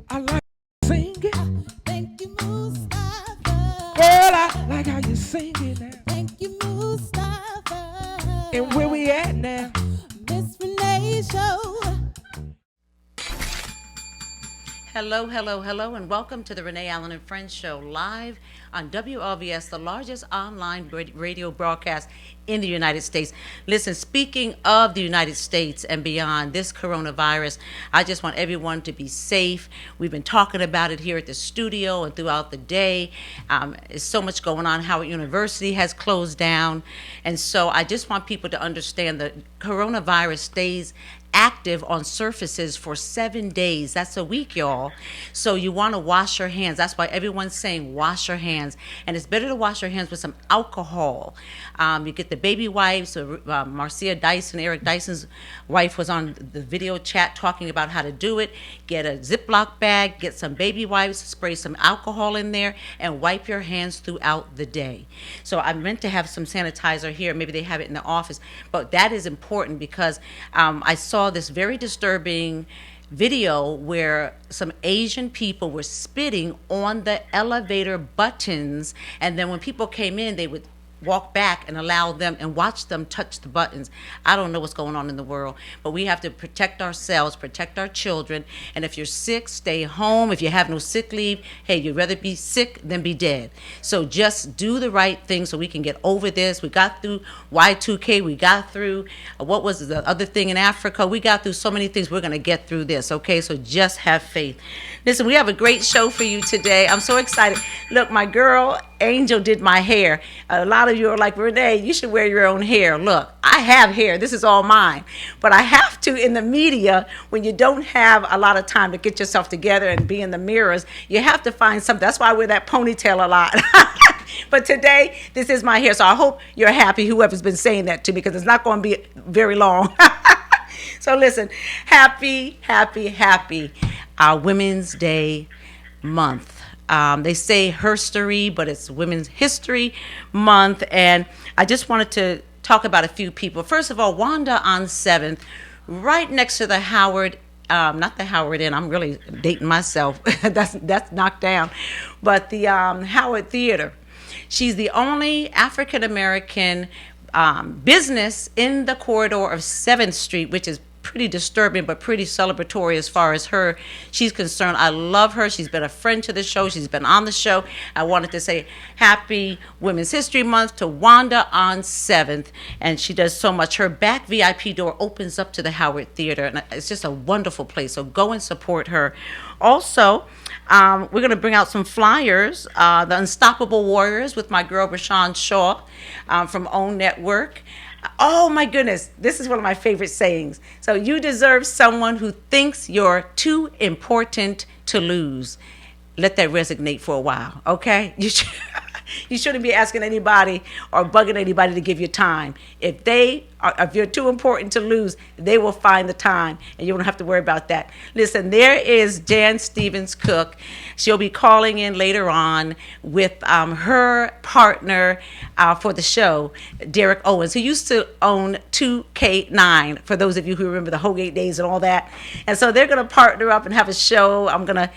I like singing. Thank you, Mustafa. Girl, I like how you sing it now. Thank you, And where Mustafa. we at now? Miss Renee Show. Hello, hello, hello, and welcome to the Renee Allen and Friends Show live on WLVS, the largest online radio broadcast in the United States. Listen, speaking of the United States and beyond, this coronavirus, I just want everyone to be safe. We've been talking about it here at the studio and throughout the day. There's so much going on. Howard University has closed down. And so I just want people to understand that coronavirus stays active on surfaces for 7 days. That's a week, y'all. So you want to wash your hands. That's why everyone's saying wash your hands. And it's better to wash your hands with some alcohol. You get the baby wipes. Marcia Dyson, Eric Dyson's wife, was on the video chat talking about how to do it. Get a Ziploc bag, get some baby wipes, spray some alcohol in there, and wipe your hands throughout the day. So I meant to have some sanitizer here. Maybe they have it in the office. But that is important because I saw this very disturbing video where some Asian people were spitting on the elevator buttons, and then when people came in, they would walk back and allow them and watch them touch the buttons. I don't know what's going on in the world, but we have to protect ourselves, protect our children. And if you're sick, stay home. If you have no sick leave, hey, you'd rather be sick than be dead. So just do the right thing so we can get over this. We got through Y2K. We got through, what was the other thing in Africa? We got through so many things. We're going to get through this, okay? So just have faith. Listen, we have a great show for you today. I'm so excited. Look, my girl Angel did my hair. A lot of you are like, Renee, you should wear your own hair. Look, I have hair. This is all mine. But I have to, in the media, when you don't have a lot of time to get yourself together and be in the mirrors, you have to find something. That's why I wear that ponytail a lot. But today, this is my hair. So I hope you're happy, whoever's been saying that to me, because it's not going to be very long. So listen, happy Women's Day month. They say herstory, but it's Women's History Month. And I just wanted to talk about a few people. First of all, Wanda on 7th, right next to the Howard, not the Howard Inn, I'm really dating myself. that's knocked down. But the Howard Theater. She's the only African-American business in the corridor of 7th Street, which is pretty disturbing but pretty celebratory as far as she's concerned. I love her. She's been a friend to the show. She's been on the show. I wanted to say happy Women's History Month to Wanda on 7th, and she does so much. Her back VIP door opens up to the Howard Theater, and it's just a wonderful place, so go and support her. Also, we're going to bring out some flyers, the Unstoppable Warriors with my girl Rashawn Shaw from OWN Network. Oh my goodness, this is one of my favorite sayings. So you deserve someone who thinks you're too important to lose. Let that resonate for a while, okay? You shouldn't be asking anybody or bugging anybody to give you time. If you're too important to lose, they will find the time, and you don't have to worry about that. Listen, there is Jan Stevens Cook. She'll be calling in later on with her partner for the show, Derek Owens, who used to own 2K9, for those of you who remember the Holgate days and all that. And so they're going to partner up and have a show. I'm going to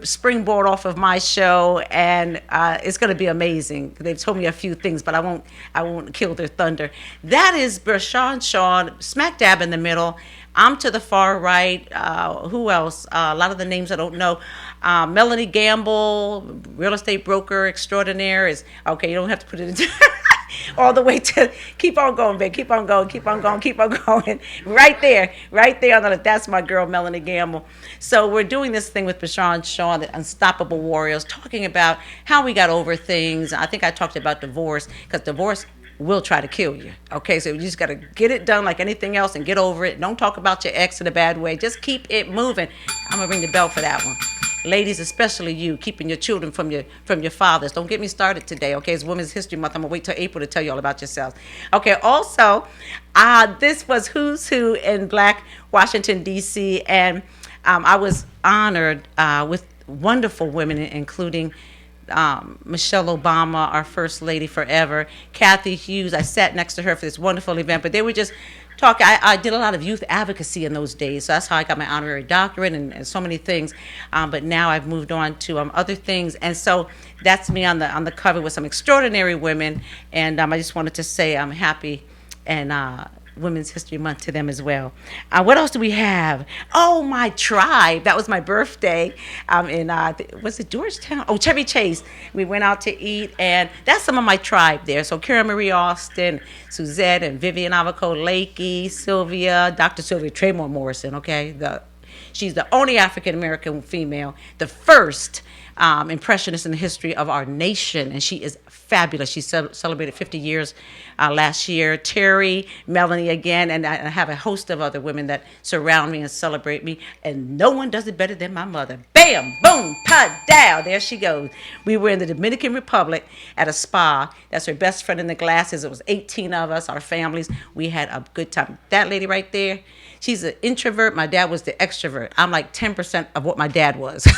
springboard off of my show, and it's going to be amazing. They've told me a few things, but I won't kill their thunder. That is Rashawn Shaw, smack dab in the middle. I'm to the far right. Who else? A lot of the names I don't know. Melanie Gamble, real estate broker extraordinaire, is okay. You don't have to put it into all the way to keep on going, babe. Keep on going. Right there on the left. That's my girl, Melanie Gamble. So we're doing this thing with Rashawn Shaw, the Unstoppable Warriors, talking about how we got over things. I think I talked about divorce, because divorce will try to kill you. Okay, so you just got to get it done like anything else and get over it. Don't talk about your ex in a bad way. Just keep it moving. I'm going to ring the bell for that one. Ladies, especially you, keeping your children from your fathers. Don't get me started today, okay? It's Women's History Month. I'm going to wait till April to tell you all about yourselves. Okay, also, this was Who's Who in Black Washington, D.C., and I was honored with wonderful women, including Michelle Obama, our First Lady forever, Kathy Hughes. I sat next to her for this wonderful event, but they were just talking. I did a lot of youth advocacy in those days, so that's how I got my honorary doctorate and so many things. But now I've moved on to other things, and so that's me on the cover with some extraordinary women. And I just wanted to say I'm happy and. Women's History Month to them as well. What else do we have? Oh, my tribe. That was my birthday in, was it Georgetown? Oh, Chevy Chase. We went out to eat, and that's some of my tribe there. So Karen Marie Austin, Suzette and Vivian Avoco Lakey, Sylvia, Dr. Sylvia Tremore Morrison, okay? She's the only African-American female, the first impressionist in the history of our nation, and she is fabulous. She celebrated 50 years last year. Terry, Melanie again, and I have a host of other women that surround me and celebrate me, and no one does it better than my mother. Bam, boom, pa-dow, there she goes. We were in the Dominican Republic at a spa. That's her best friend in the glasses. It was 18 of us, our families. We had a good time. That lady right there, she's an introvert. My dad was the extrovert. I'm like 10% of what my dad was.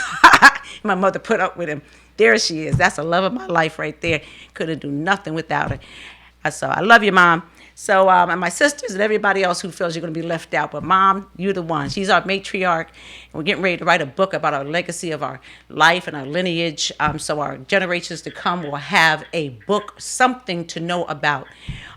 My mother put up with him. There she is. That's the love of my life right there. Couldn't do nothing without her. So I love you, Mom. So, and my sisters and everybody else who feels you're going to be left out. But, Mom, you're the one. She's our matriarch. And we're getting ready to write a book about our legacy of our life and our lineage. So our generations to come will have a book, something to know about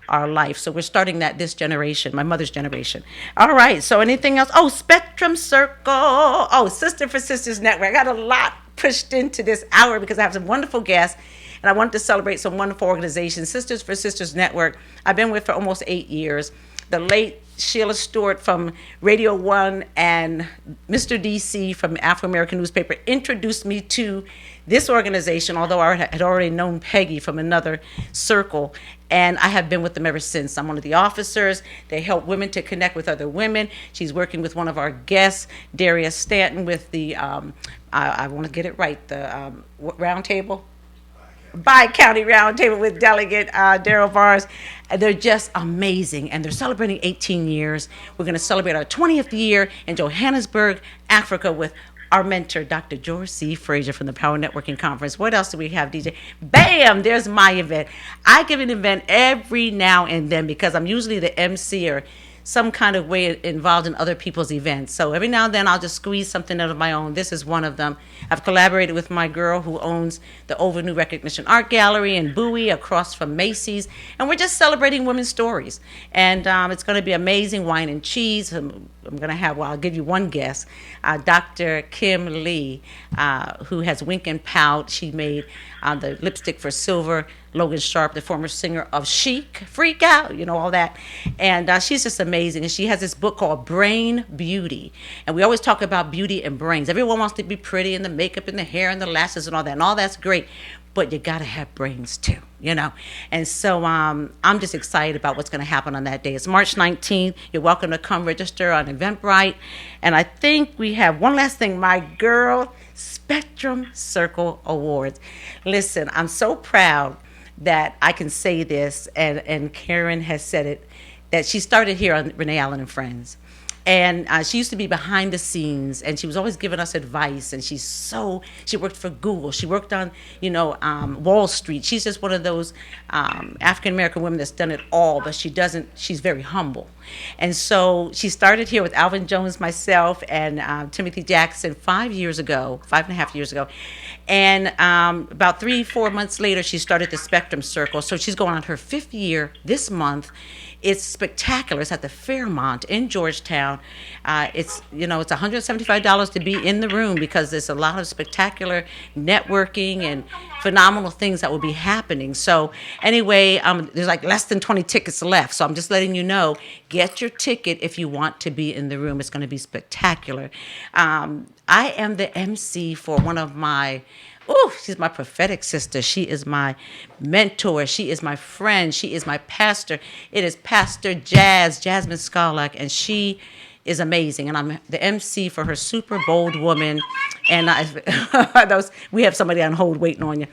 our life. So we're starting that this generation, my mother's generation. All right. So anything else? Oh, Spectrum Circle. Oh, Sister for Sisters Network. I got a lot pushed into this hour because I have some wonderful guests. And I wanted to celebrate some wonderful organizations. Sisters for Sisters Network, I've been with for almost 8 years. The late Sheila Stewart from Radio 1 and Mr. DC from the Afro-American newspaper introduced me to this organization, although I had already known Peggy from another circle. And I have been with them ever since. I'm one of the officers. They help women to connect with other women. She's working with one of our guests, Darius Stanton, with the, I want to get it right, the round table? Bi-County Roundtable with Delegate Daryl Vars. They're just amazing, and they're celebrating 18 years. We're going to celebrate our 20th year in Johannesburg, Africa, with our mentor, Dr. George C. Frazier from the Power Networking Conference. What else do we have, DJ? Bam! There's my event. I give an event every now and then because I'm usually the MC or some kind of way involved in other people's events. So every now and then I'll just squeeze something out of my own. This is one of them. I've collaborated with my girl who owns the Over New Recognition Art Gallery in Bowie across from Macy's. And we're just celebrating women's stories. And it's going to be amazing. Wine and cheese. I'm going to have, well, I'll give you one guess. Dr. Kim Lee, who has Wink and Pout. She made the lipstick for Silver. Logan Sharp, the former singer of Chic, Freak Out, you know, all that. And she's just amazing. And she has this book called Brain Beauty. And we always talk about beauty and brains. Everyone wants to be pretty and the makeup and the hair and the lashes and all that. And all that's great. But you got to have brains too, you know. And so I'm just excited about what's going to happen on that day. It's March 19th. You're welcome to come register on Eventbrite. And I think we have one last thing. My girl, Spectrum Circle Awards. Listen, I'm so proud that I can say this, and Karen has said it, that she started here on Renee Allen and Friends. And she used to be behind the scenes, and she was always giving us advice. And she worked for Google. She worked on, Wall Street. She's just one of those African-American women that's done it all, but she's very humble. And so she started here with Alvin Jones, myself, and Timothy Jackson 5.5 years ago. And about 3-4 months later, she started the Spectrum Circle. So she's going on her 5th year this month. It's spectacular. It's at the Fairmont in Georgetown. It's $175 to be in the room because there's a lot of spectacular networking and phenomenal things that will be happening. So anyway, there's like less than 20 tickets left. So I'm just letting you know, get your ticket if you want to be in the room. It's going to be spectacular. I am the MC for one of my she's my prophetic sister. She is my mentor. She is my friend. She is my pastor. It is Pastor Jasmine Scarlack, and she is amazing. And I'm the MC for her Super Bold Woman. And we have somebody on hold waiting on you.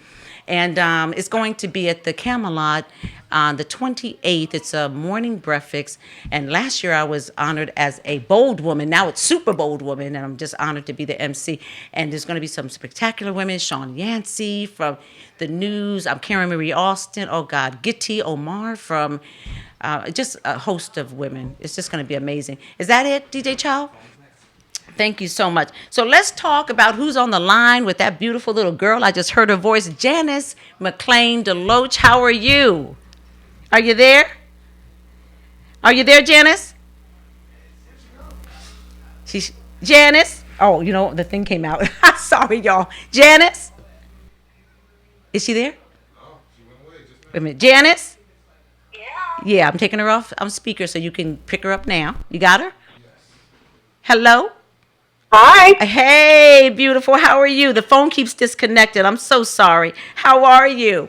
And it's going to be at the Camelot on the 28th. It's a morning breakfast. And last year I was honored as a bold woman. Now it's Super Bold Woman. And I'm just honored to be the MC. And there's going to be some spectacular women. Sean Yancey from the news. I'm Karen Marie Austin. Oh, God. Gitti Omar from just a host of women. It's just going to be amazing. Is that it, DJ Chow? Thank you so much. So let's talk about who's on the line with that beautiful little girl. I just heard her voice, Janice McLean Deloach. How are you? Are you there? Are you there, Janice? She's Janice. Oh, the thing came out. Sorry, y'all. Janice, is she there? Wait a minute, Janice. Yeah, I'm taking her off on speaker so you can pick her up now. You got her? Hello? Hi. Hey, beautiful. How are you? The phone keeps disconnected. I'm so sorry. How are you?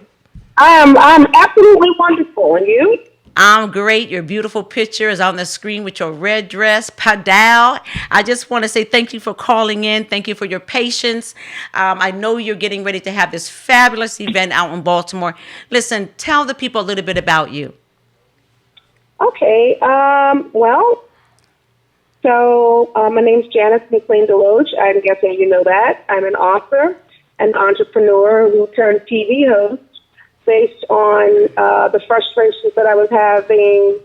I'm absolutely wonderful. And you? I'm great. Your beautiful picture is on the screen with your red dress, Padal. I just want to say thank you for calling in. Thank you for your patience. I know you're getting ready to have this fabulous event out in Baltimore. Listen, tell the people a little bit about you. Okay. My name's Janice McLean Deloach. I'm guessing you know that. I'm an author, an entrepreneur who turned TV host based on the frustrations that I was having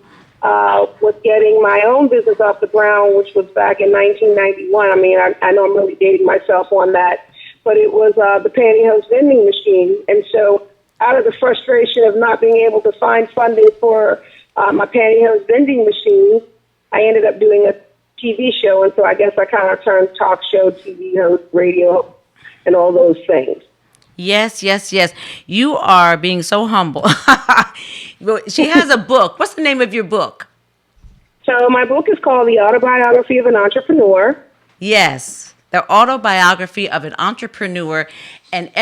with getting my own business off the ground, which was back in 1991. I mean, I know I'm really dating myself on that, but it was the pantyhose vending machine. And so out of the frustration of not being able to find funding for my pantyhose vending machine, I ended up doing a TV show. And so I guess I kind of turned talk show, TV host, radio, and all those things. Yes. You are being so humble. She has a book. What's the name of your book? So my book is called The Autobiography of an Entrepreneur. Yes, the autobiography of an entrepreneur. And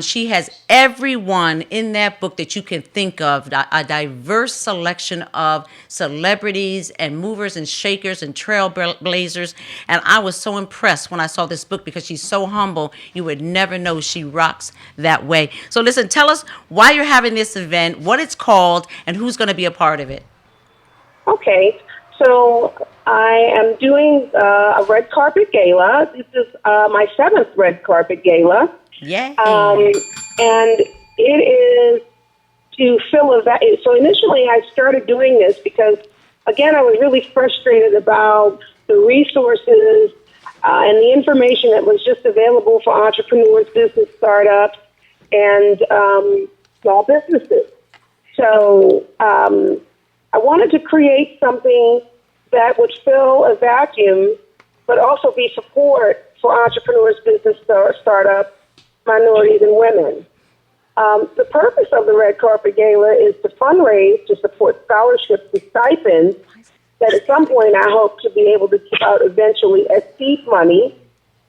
she has everyone in that book that you can think of, a diverse selection of celebrities and movers and shakers and trailblazers. And I was so impressed when I saw this book because she's so humble. You would never know she rocks that way. So listen, tell us why you're having this event, what it's called, and who's going to be a part of it. Okay, so I am doing a red carpet gala. This is my 7th red carpet gala. Yeah. And it is to fill a vacuum. So initially I started doing this because, again, I was really frustrated about the resources and the information that was just available for entrepreneurs, business startups, and small businesses. So I wanted to create something that would fill a vacuum, but also be support for entrepreneurs, business startups, minorities, and women. The purpose of the Red Carpet Gala is to fundraise to support scholarships and stipends that at some point I hope to be able to give out eventually as seed money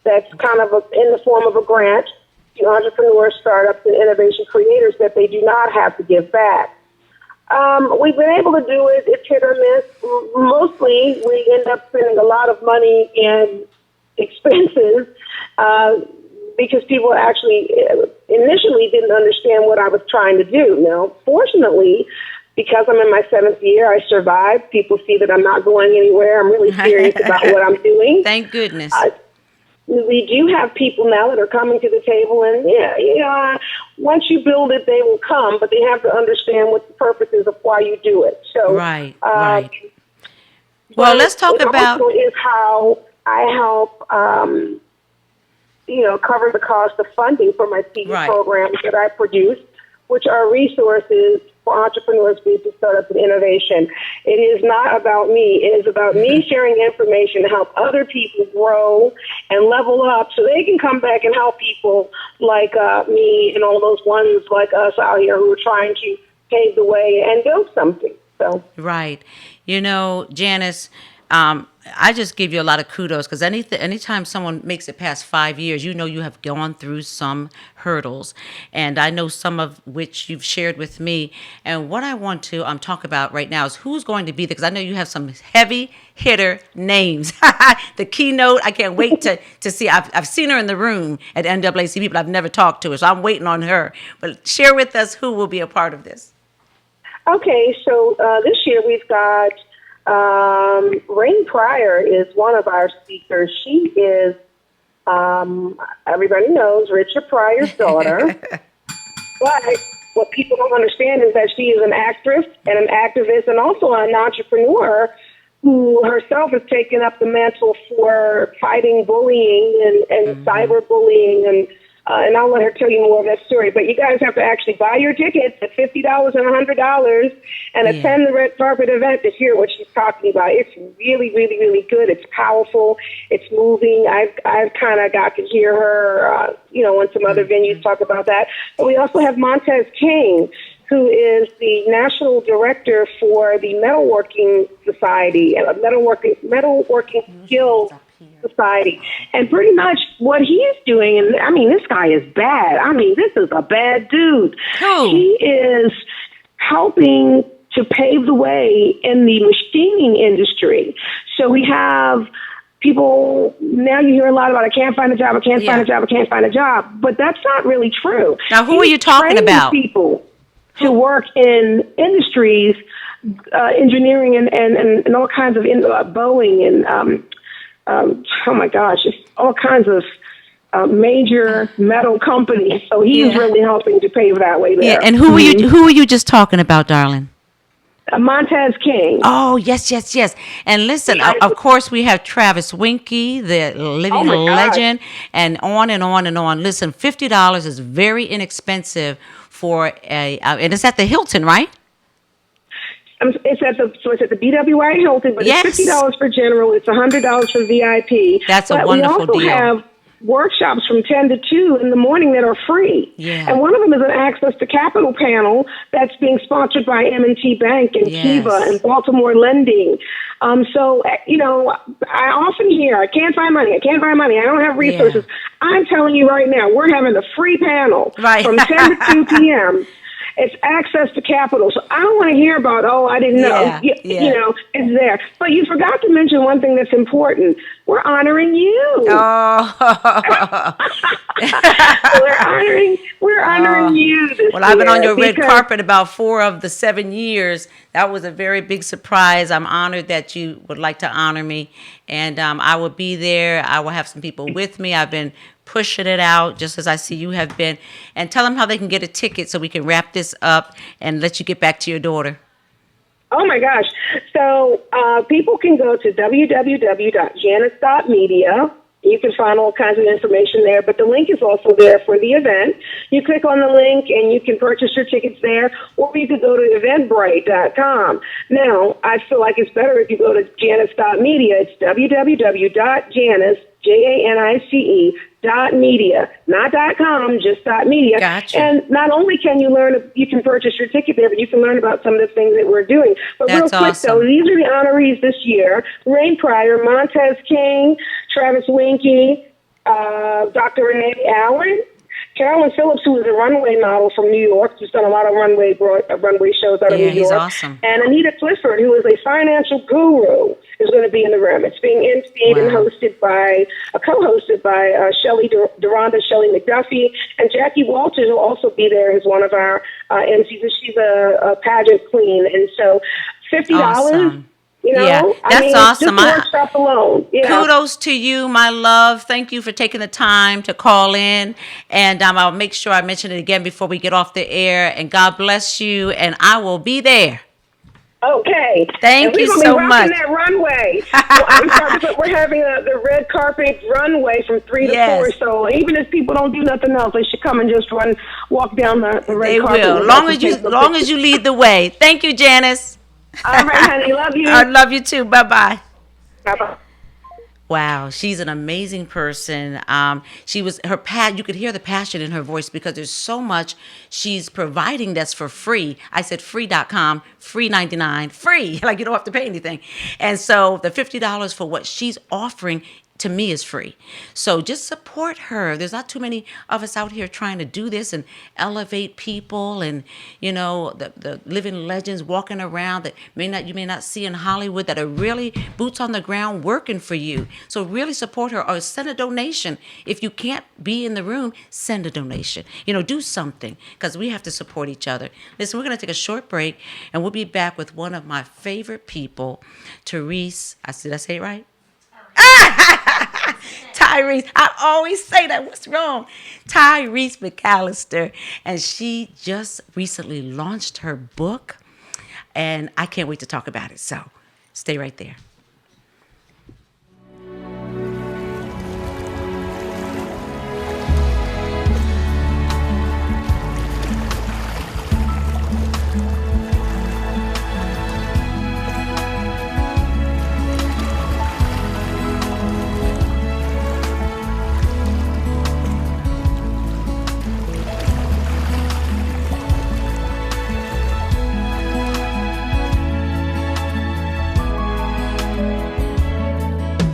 that's kind of in the form of a grant to entrepreneurs, startups, and innovation creators that they do not have to give back. We've been able to do it. It's hit or miss. Mostly, we end up spending a lot of money in expenses because people actually initially didn't understand what I was trying to do. Now, fortunately, because I'm in my 7th year, I survived. People see that I'm not going anywhere. I'm really serious about what I'm doing. Thank goodness. We do have people now that are coming to the table, and once you build it, they will come, but they have to understand what the purpose is of why you do it. So, right. Well, let's talk about. Also is how I help, cover the cost of funding for my TV programs that I produce, which are resources for entrepreneurs, business startups, and innovation. It is not about me. It is about me sharing information to help other people grow and level up so they can come back and help people like me and all those ones like us out here who are trying to pave the way and build something. So right. Janice, I just give you a lot of kudos because anytime someone makes it past 5 years, you have gone through some hurdles. And I know some of which you've shared with me. And what I want to talk about right now is who's going to be there, because I know you have some heavy hitter names. The keynote, I can't wait to see. I've seen her in the room at NAACP, but I've never talked to her, so I'm waiting on her. But share with us who will be a part of this. Okay, so this year we've got Renee Pryor is one of our speakers. She is, everybody knows, Richard Pryor's daughter. But what people don't understand is that she is an actress and an activist and also an entrepreneur who herself has taken up the mantle for fighting bullying and cyberbullying and I'll let her tell you more of that story. But you guys have to actually buy your tickets at $50 and $100 and attend the red carpet event to hear what she's talking about. It's really, really, really good. It's powerful. It's moving. I've kind of got to hear her, on some other venues talk about that. But we also have Montez King, who is the national director for the Metalworking Society, Metalworking Skills Society. And pretty much what he's doing, and I mean, this guy is bad. I mean, this is a bad dude. Who? He is helping to pave the way in the machining industry. So we have people, now you hear a lot about, I can't find a job, I can't find a job, I can't find a job. But that's not really true. Now, who are you talking about? People to work in industries, engineering and all kinds of, Boeing and, oh my gosh, just all kinds of major metal companies. So he's really helping to pave that way there. Yeah, and who are you just talking about, darling? Montez King. Oh, yes. And listen, of course, we have Travis Winky, the living legend, and on and on and on. Listen, $50 is very inexpensive for and it's at the Hilton, right? It's at the BWI Hilton, but it's $50 for general. It's $100 for VIP. That's a wonderful deal. We also have workshops from 10 to 2 in the morning that are free. Yeah. And one of them is an Access to Capital panel that's being sponsored by M&T Bank and Kiva and Baltimore Lending. So, I often hear, I can't find money, I don't have resources. Yeah. I'm telling you right now, we're having a free panel from 10 to 2 p.m. It's Access to Capital. So I don't want to hear about, I didn't know. It's there. But you forgot to mention one thing that's important. We're honoring you. Oh. we're honoring you this Well, I've been on your red because carpet about 4 of the 7 years. That was a very big surprise. I'm honored that you would like to honor me. And I will be there. I will have some people with me. I've been pushing it out just as I see you have been. And tell them how they can get a ticket so we can wrap this up and let you get back to your daughter. Oh, my gosh. So people can go to www.janice.media. You can find all kinds of information there, but the link is also there for the event. You click on the link and you can purchase your tickets there, or you could go to eventbrite.com. Now, I feel like it's better if you go to janice.media. It's www.janice, Janice, .media, not .com, just .media. Gotcha. And not only can you can purchase your ticket there, but you can learn about some of the things that we're doing. But That's real quick, though, these are the honorees this year: Rain Pryor, Montez King, Travis Winky, Dr. Renee Allen, Carolyn Phillips, who is a runway model from New York, who's done a lot of runway shows out of New York. He's awesome. And Anita Clifford, who is a financial guru, is going to be in the room. It's being emceed and co-hosted by Deronda Shelley McDuffie, and Jackie Walters will also be there as one of our MCs. She's a pageant queen, and so $50. Awesome. That's awesome. Just the workshop alone. Kudos to you, my love. Thank you for taking the time to call in. And I'll make sure I mention it again before we get off the air. And God bless you. And I will be there. Okay. Thank you so much. That runway. We're having the red carpet runway from 3 to 4. So even if people don't do nothing else, they should come and just walk down the red carpet. They will. Long as you lead the way. Thank you, Janice. All right, honey. Love you. I love you too. Bye-bye. Bye-bye. Wow, she's an amazing person. You could hear the passion in her voice because there's so much she's providing that's for free. I said free.com, free 99, free, like you don't have to pay anything. And so the $50 for what she's offering to me is free. So just support her. There's not too many of us out here trying to do this and elevate people and, the living legends walking around that you may not see in Hollywood that are really boots on the ground working for you. So really support her or send a donation. If you can't be in the room, send a donation. Do something because we have to support each other. Listen, we're going to take a short break and we'll be back with one of my favorite people, Therese. Did I say it right? Tyrese. I always say that. What's wrong? Tyrese McAllister. And she just recently launched her book. And I can't wait to talk about it. So stay right there.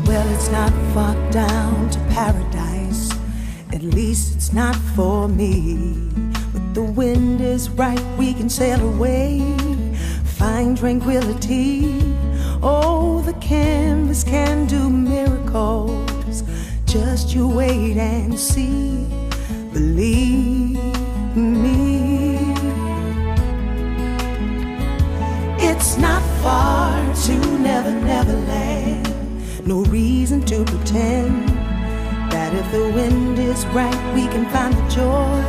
Well, it's not far down to paradise. At least it's not for me. But the wind is right, we can sail away. Find tranquility. Oh, the canvas can do miracles. Just you wait and see. Believe me. It's not far to Never, Never Land. No reason to pretend that if the wind is right, we can find the joy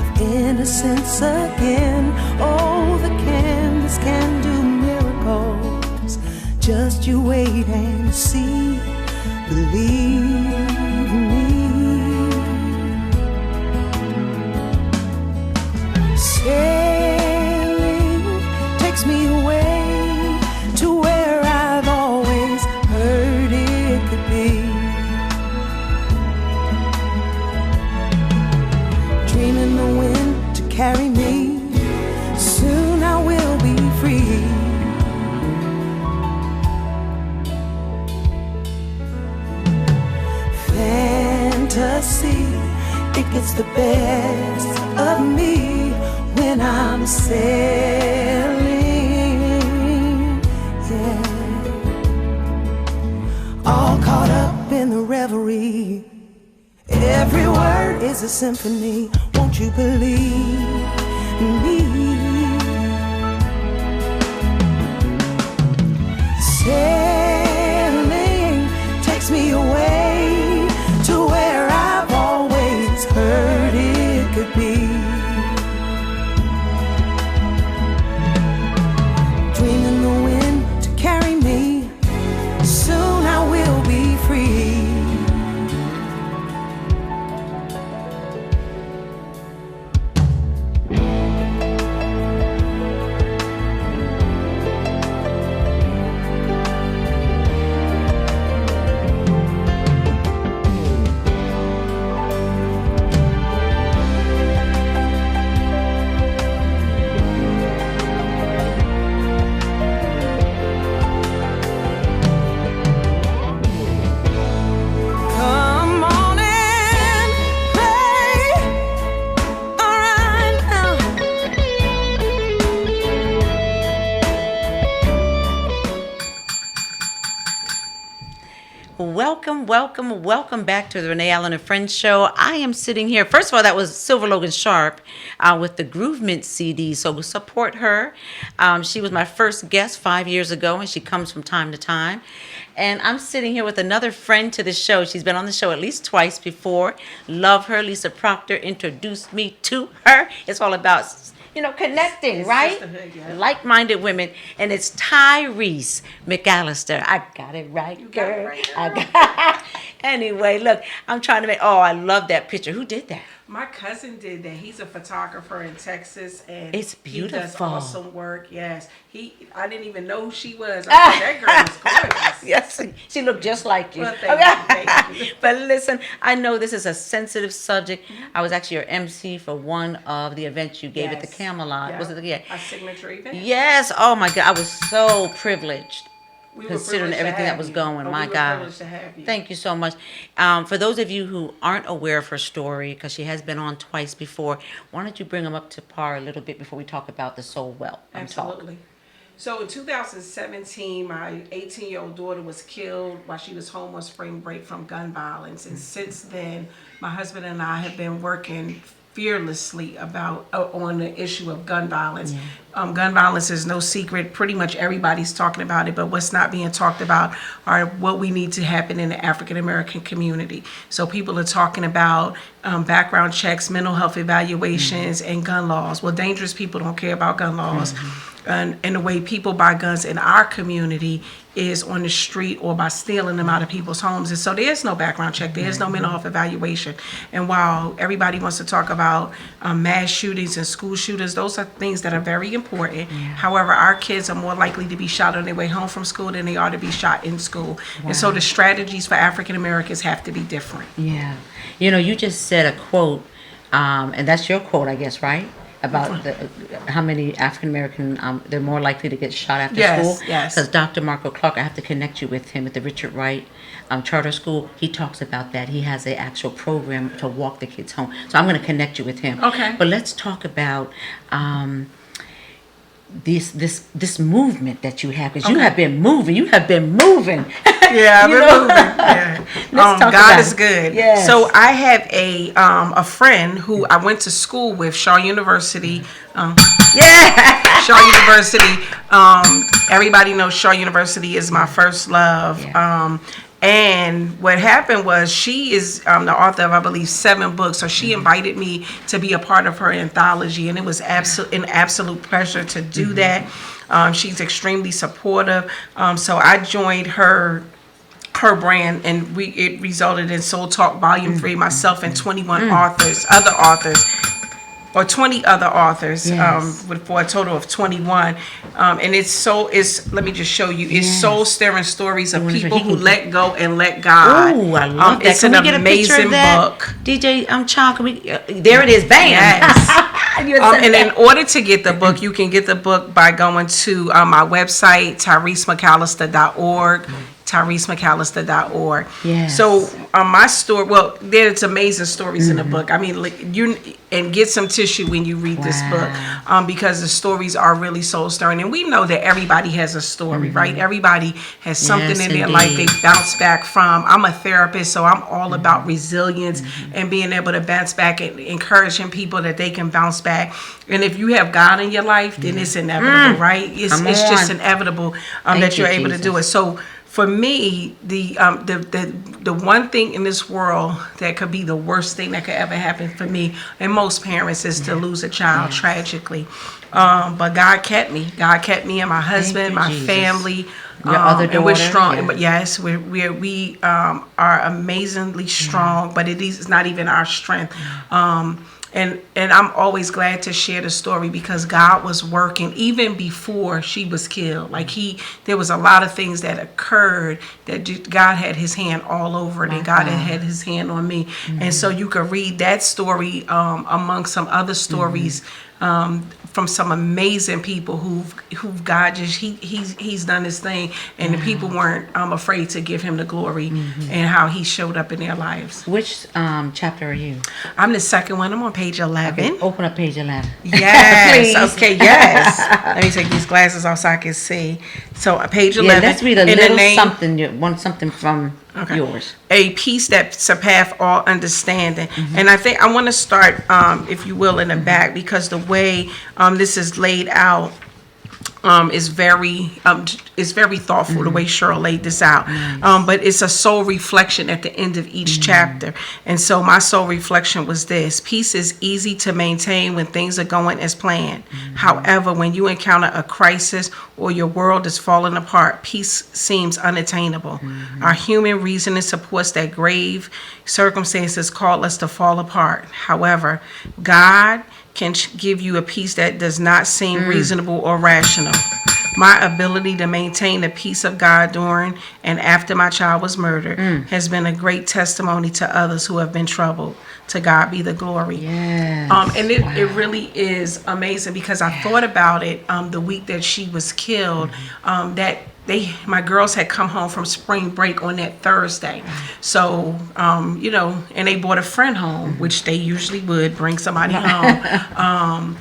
of innocence again. Oh, the canvas can do miracles. Just you wait and see. Believe me. Sailing takes me away to where I've always heard it could be. Dreaming the wind to carry me. Soon I will be free. Fantasy, it gets the best of me when I'm sailing, yeah. All caught up in the reverie. Every word is a symphony. Won't you believe me? Sailing takes me away to where I've always heard it could be. Dreaming the wind to carry me. Soon I will be free. Come on and play. All right now. Welcome back to the Renee Allen and Friends show. I am sitting here. First of all, that was Silver Logan Sharp with the Groove Mint CD. So support her. She was my first guest 5 years ago, and she comes from time to time. And I'm sitting here with another friend to the show. She's been on the show at least twice before. Love her. Lisa Proctor introduced me to her. It's all about, connecting, right? sisterhood, yeah. Like-minded women. And it's Tyrese McAllister. I got it right, got it girl. right, I got Anyway, look, I'm trying to I love that picture. Who did that? My cousin did that. He's a photographer in Texas, and It's He does beautiful. awesome work. Yes, I didn't even know who she was. I said, that girl is gorgeous. Yes, she looked just like you. Well, thank you. But listen, I know this is a sensitive subject. I was actually your MC for one of the events you gave at the Yes. Camelot. Yeah. Was it? Yeah. A signature event. Yes. Oh my God, I was so privileged. We were Considering privileged to everything have that was you. going. Oh, My we were God. privileged to have you. Thank you so much. For those of you who aren't aware of her story, because she has been on twice before, why don't you bring them up to par a little bit before we talk about the Soul Well? Absolutely. So in 2017, my 18-year-old daughter was killed while she was home on spring break from gun violence. And since then, my husband and I have been working fearlessly on the issue of gun violence. gun violence is no secret. Pretty much everybody's talking about it, but what's not being talked about are what we need to happen in the African American community. So people are talking about background checks, mental health evaluations, and gun laws. Well, dangerous people don't care about gun laws. And the way people buy guns in our community is on the street or by stealing them out of people's homes. And so there's no background check, there's no mental health evaluation. And while everybody wants to talk about mass shootings and school shooters, those are things that are very important. However, our kids are more likely to be shot on their way home from school than they are to be shot in school. And so the strategies for African Americans have to be different. Yeah. You know, you just said a quote, and that's your quote, I guess, right? About how many African American they're more likely to get shot after school. Yes. Because Dr. Marco Clark, I have to connect you with him at the Richard Wright Charter School. He talks about that. He has an actual program to walk the kids home. So I'm going to connect you with him. Okay. But let's talk about this movement that you have, because you have been moving. You have been moving. Yeah, I've been moving. Yeah. Let's talk God about is it. good. Yes. So I have a friend who I went to school with, Shaw University. Shaw University. Everybody knows Shaw University is my first love. Yeah. And what happened was she is the author of, I believe, 7 books. So she invited me to be a part of her anthology, and it was an absolute pleasure to do that. She's extremely supportive. So I joined her brand, and it resulted in Soul Talk Volume 3, myself and 21 other authors. Or 20 other authors, for a total of 21. And let me just show you, it's soul stirring stories of people who let go and let God. Ooh, I love that. It's Can an we get a picture amazing of that? book. DJ Child, can we, there it is, bam. Yes. And in order to get the book, you can get the book by going to my website, TyreseMcAllister.org. TyreseMcAllister.org. Yes. So my story, there's amazing stories in the book. I mean, and get some tissue when you read this book, because the stories are really soul stirring. And we know that everybody has a story, right? Everybody has something in their life they bounce back from. I'm a therapist, so I'm all about resilience and being able to bounce back and encouraging people that they can bounce back. And if you have God in your life, then it's inevitable, right? It's just inevitable that you're able to do it. So for me, the one thing in this world that could be the worst thing that could ever happen for me and most parents is to lose a child tragically. But God kept me. God kept me and my husband, my family. Your other daughter. And we're strong. But yes, we are amazingly strong. But it is not even our strength. And I'm always glad to share the story because God was working even before she was killed. Like there was a lot of things that occurred that God had his hand all over it, and God had his hand on me. And so you could read that story among some other stories from some amazing people who've God just he's done his thing, and the people weren't afraid to give him the glory and how he showed up in their lives. Which chapter are you? I'm the second one. I'm on page 11. Okay, open up page 11. Yes. Okay. Yes. Let me take these glasses off so I can see. So page 11. Yeah, let's read a little something. You want something from yours? A peace that surpass all understanding. And I think I want to start, if you will, in the back, because the way this is laid out is very thoughtful, the way Cheryl laid this out. But it's a soul reflection at the end of each chapter. And so my soul reflection was this: peace is easy to maintain when things are going as planned. However, when you encounter a crisis or your world is falling apart, peace seems unattainable. Our human reasoning supports that grave circumstances call us to fall apart. However, God can give you a peace that does not seem reasonable or rational. My ability to maintain the peace of God during and after my child was murdered has been a great testimony to others who have been troubled. To God be the glory. Yes. And it really is amazing because I thought about it the week that she was killed, that my girls had come home from spring break on that Thursday. So, and they brought a friend home, which they usually would bring somebody home.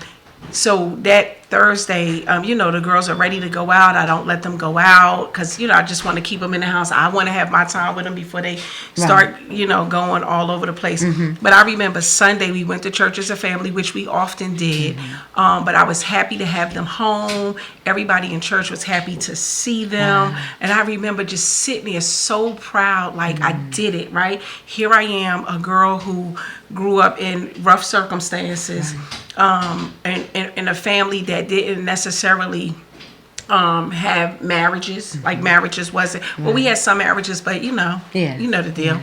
So that Thursday, the girls are ready to go out. I don't let them go out because, I just want to keep them in the house. I want to have my time with them before they start, going all over the place. But I remember Sunday we went to church as a family, which we often did. But I was happy to have them home. Everybody in church was happy to see them. And I remember just sitting there so proud, like I did it, right? Here I am, a girl who grew up in rough circumstances. And in a family that didn't necessarily have marriages, like marriages wasn't, well, we had some marriages, but you know the deal.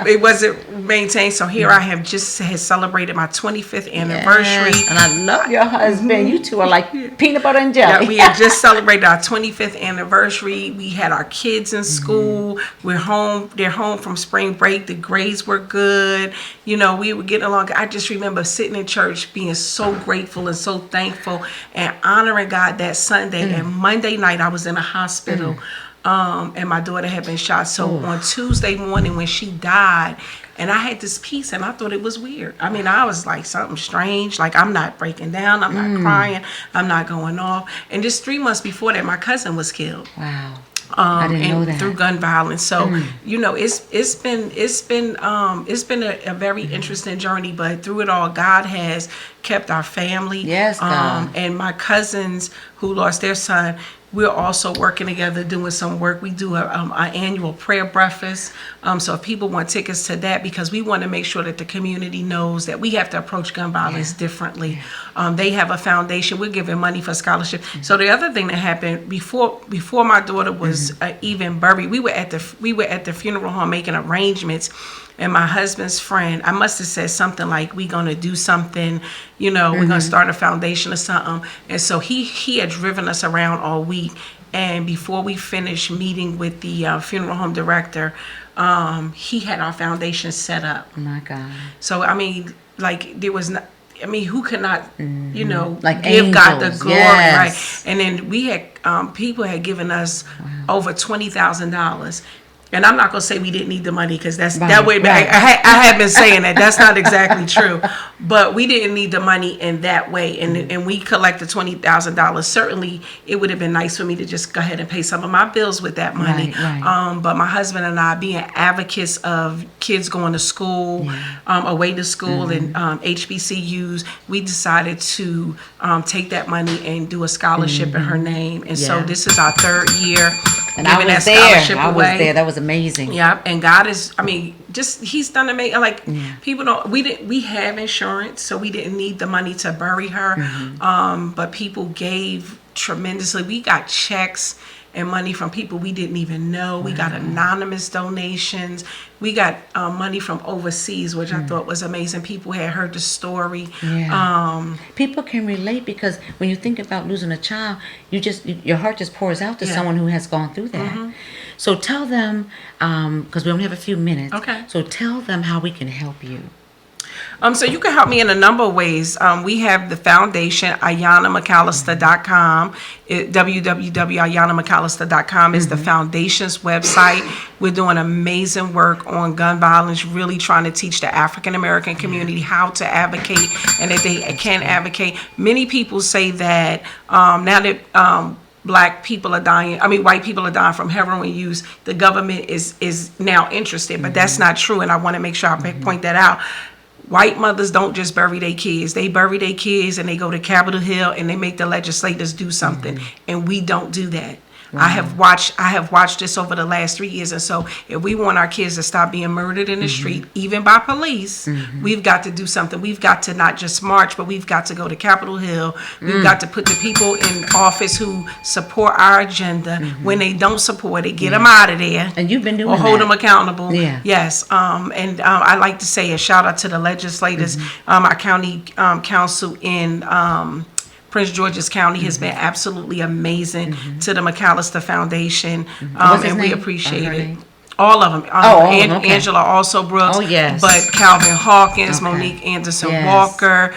It wasn't maintained. So here I have just had celebrated my 25th anniversary. Yes, and I love your husband. You two are like peanut butter and jelly. Yeah, we had just celebrated our 25th anniversary. We had our kids in school. We're home. They're home from spring break. The grades were good. We were getting along. I just remember sitting in church being so grateful and so thankful and honoring God that Sunday. And Monday night I was in a hospital and my daughter had been shot. So on Tuesday morning when she died, and I had this peace and I thought it was weird. I mean, I was like, something strange. Like, I'm not breaking down. I'm not crying. I'm not going off. And just 3 months before that, my cousin was killed. Wow. I didn't know that. Through gun violence. So it's been a very interesting journey, but through it all, God has kept our family. Yes, God. And my cousins who lost their son, we're also working together doing some work. We do an annual prayer breakfast. So if people want tickets to that, because we want to make sure that the community knows that we have to approach gun violence differently. They have a foundation. We're giving money for scholarship. So the other thing that happened before my daughter was even buried, we were at the funeral home making arrangements. And my husband's friend, I must have said something like, we're going to do something, we're going to start a foundation or something. And so he had driven us around all week. And before we finished meeting with the funeral home director, he had our foundation set up. Oh, my God. So, I mean, like, there was not, who could not, like give angels. God the glory, Yes. right? And then we had, people had given us over $20,000. And I'm not going to say we didn't need the money, because that way. Right. I have been saying that. That's not exactly true. But we didn't need the money in that way. And we collected $20,000. Certainly, it would have been nice for me to just go ahead and pay some of my bills with that money. Right. But my husband and I, being advocates of kids going to school, away to school, and HBCUs, we decided to take that money and do a scholarship in her name. And so this is our 3rd year. And I was there. I was there. That was amazing. Yeah, and God is, He's done amazing. Like, people don't, we have insurance, so we didn't need the money to bury her. But people gave tremendously. We got checks and money from people we didn't even know. We got anonymous donations. We got money from overseas, which I thought was amazing. People had heard the story. People can relate, because when you think about losing a child, your heart just pours out to someone who has gone through that. So tell them, because we only have a few minutes. Okay. So tell them how we can help you. So you can help me in a number of ways. We have the foundation, AyanaMcAllister.com. www.AyanaMcAllister.com is the foundation's website. We're doing amazing work on gun violence, really trying to teach the African American community how to advocate and that they can advocate. Many people say that now that white people are dying from heroin use, the government is now interested, but that's not true, and I want to make sure I point that out. White mothers don't just bury their kids. They bury their kids and they go to Capitol Hill and they make the legislators do something. And we don't do that. I have watched this over the last 3 years. And so if we want our kids to stop being murdered in the street, even by police, we've got to do something. We've got to not just march, but we've got to go to Capitol Hill. We've got to put the people in office who support our agenda. When they don't support it, get them out of there. And you've been doing or hold that. them accountable. Yeah. Yes. I like to say a shout out to the legislators. Our county council in Prince George's County has been absolutely amazing to the McAllister Foundation, and we appreciate it. All of them. Okay. Angela also Brooks. Oh, yes. But Calvin Hawkins, Monique Anderson Walker,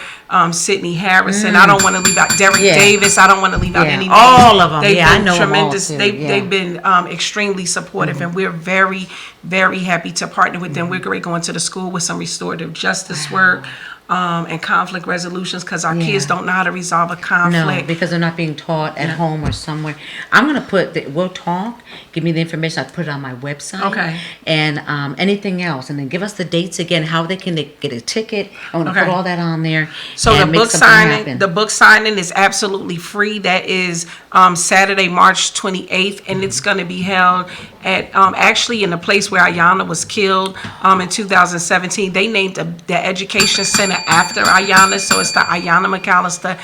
Sidney Harrison. I don't want to leave out Derek Davis. I don't want to leave out any names. All of them. They've I been know tremendous. them all too. They've been extremely supportive, and we're very, very happy to partner with them. We're going to go into the school with some restorative justice work. And conflict resolutions, because our kids don't know how to resolve a conflict. No, because they're not being taught at home or somewhere. I'm going to we'll talk, give me the information, I'll put it on my website. Okay. And anything else. And then give us the dates again, how they can get a ticket. I want to put all that on there. So the book signing is absolutely free. That is Saturday, March 28th, and it's going to be held at actually in the place where Ayanna was killed in 2017. They named the education center after Ayanna, so it's the Ayanna McAllister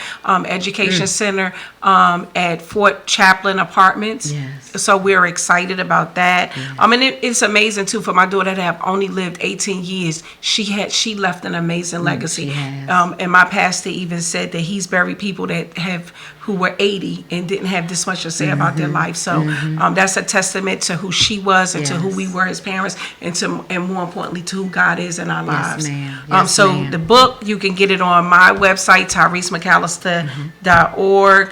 Education Center at Fort Chaplain Apartments. Yes. So we're excited about that. And it's amazing too for my daughter to have only lived 18 years. She left an amazing legacy. And my pastor even said that he's buried people who were 80 and didn't have this much to say about their life. So that's a testament to who she was and to who we were as parents, and more importantly to who God is in our lives. Ma'am. The book, you can get it on my website, TyreseMcAllister.org.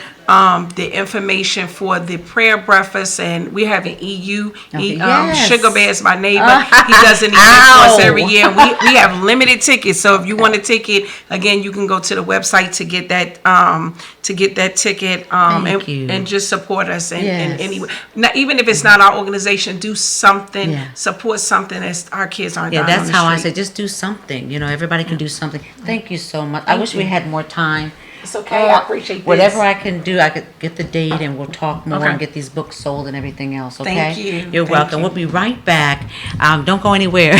The information for the prayer breakfast, and we have an EU. Sugar Bear is my neighbor. He does an event for us every year. We have limited tickets, so if you want a ticket, again, you can go to the website to get that ticket and just support us in any way. Now, even if it's not our organization, do something, support something that our kids aren't dying on the street. That's how I say, just do something. Everybody can do something. Thank you so much. I wish we had more time. It's okay. I appreciate this. Whatever I can do, I could get the date and we'll talk more and get these books sold and everything else. Okay. Thank you. You're welcome. We'll be right back. Don't go anywhere.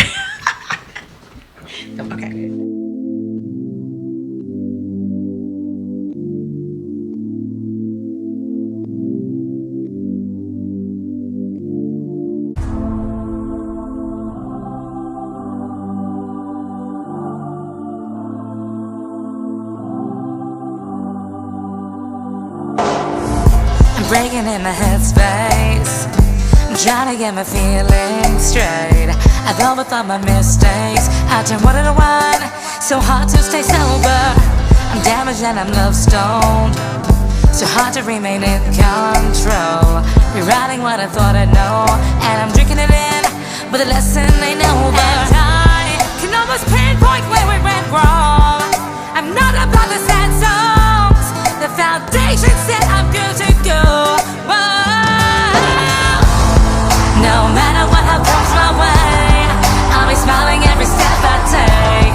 Okay. Breaking in my headspace, I'm trying to get my feelings straight. I've overthought my mistakes, I turn water to wine, so hard to stay sober. I'm damaged and I'm love stoned, so hard to remain in control. Rewriting what I thought I know, and I'm drinking it in, but the lesson ain't over. And I can almost pinpoint where we went wrong. I'm not about the sad songs, the foundation said I'm good to go. No matter what comes my way, I'll be smiling every step I take.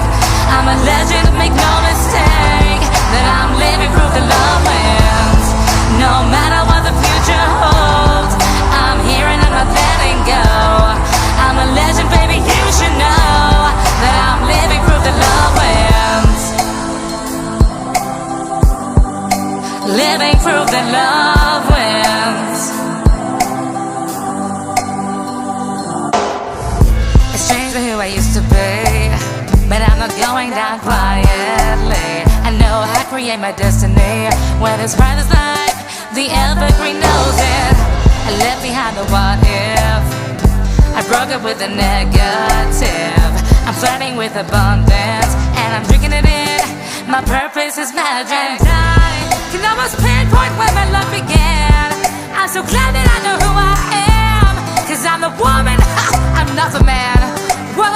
I'm a legend, make no mistake, that I'm living proof that love wins. No matter what the future holds, I'm here and I'm not letting go. I'm a legend, baby, you should know that I'm living proof that love wins. Living proof that love wins. Who I used to be, but I'm not going down quietly. I know I create my destiny. When it's right as life, the evergreen knows it. I left behind the what if, I broke up with the negative. I'm flirting with abundance, and I'm drinking it in. My purpose is magic. And I can almost pinpoint where my love began. I'm so glad that I know who I am, 'cause I'm the woman, I'm not the man. Whoa.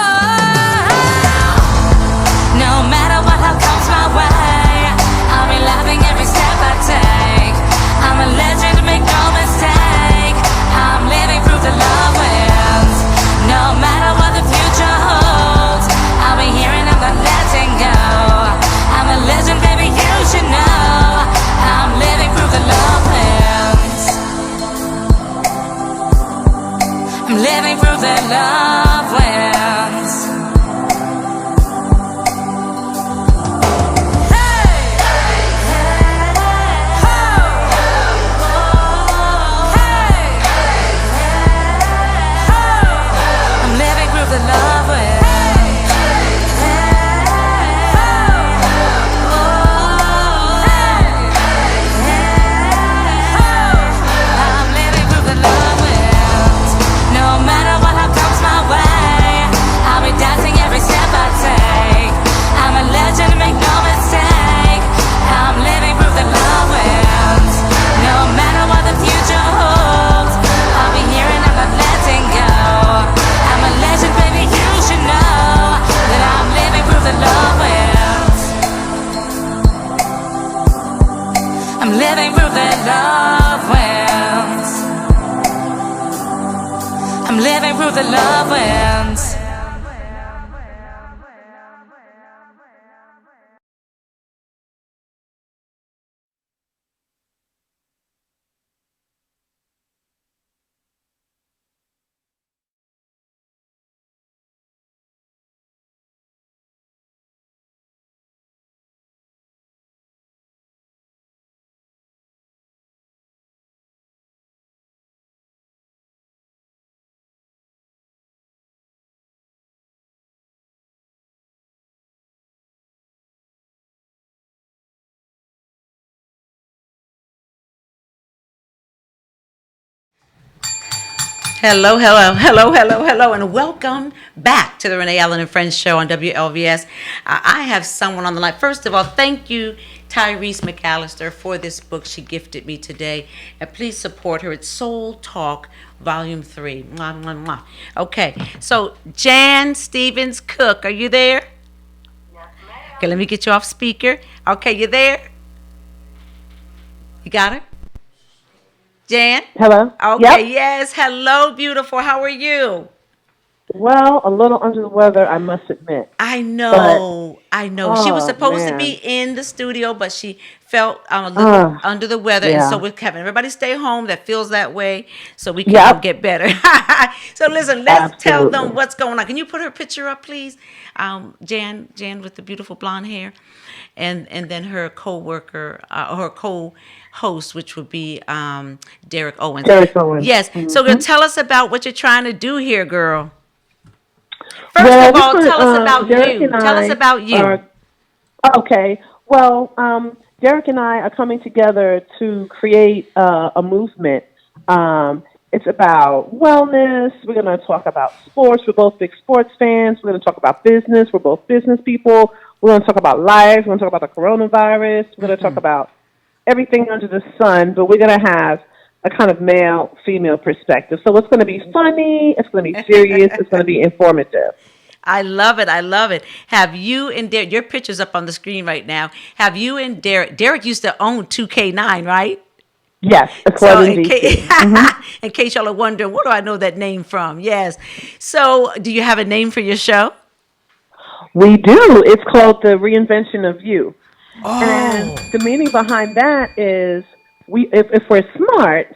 No matter what comes my way, I'll be laughing every step I take. I'm a legend, make no mistake, I'm living proof that love wins. No matter what the future holds, I'll be here and I'm not letting go. I'm a legend, baby, you should know, I'm living proof that love wins. I'm living proof that love wins. through the love winds. Hello, hello, hello, hello, hello, and welcome back to the Renee Allen and Friends show on WLVS. I have someone on the line. First of all, thank you, Tyrese McAllister, for this book she gifted me today. And please support her. It's Soul Talk, Volume 3. Mwah, mwah, mwah. Okay, so Jan Stevens Cook, are you there? Yes, ma'am. Okay, let me get you off speaker. Okay, you there? You got her? Jan? Hello? Okay, Yep. yes. Hello, beautiful. How are you? Well, a little under the weather, I must admit. I know. She was Oh, supposed to man. be in the studio, but she felt a little under the weather. And so yeah. we're having everybody stay home that feels that way so we can Yep. get better. So listen, let's tell them Absolutely. what's going on. Can you put her picture up, please? Jan with the beautiful blonde hair. And then her co-worker, or her co-host, which would be Derek Owens. Derek Owens. Yes. So tell us about what you're trying to do here, girl. First Well, of all, this tell one, us about Derek you. and Tell us I about you. Okay. Well, Derek and I are coming together to create a movement. It's about wellness. We're going to talk about sports. We're both big sports fans. We're going to talk about business. We're both business people. We're going to talk about life. We're going to talk about the coronavirus. We're going to talk about everything under the sun, but we're going to have a kind of male-female perspective. So it's going to be funny. It's going to be serious. It's going to be informative. I love it. I love it. Have you and Derek, your picture's up on the screen right now. Have you and Derek used to own 2K9, right? Yes, So according in to case, in case y'all are wondering, where do I know that name from? Yes. So do you have a name for your show? We do. It's called The Reinvention of You. And the meaning behind that is if we're smart,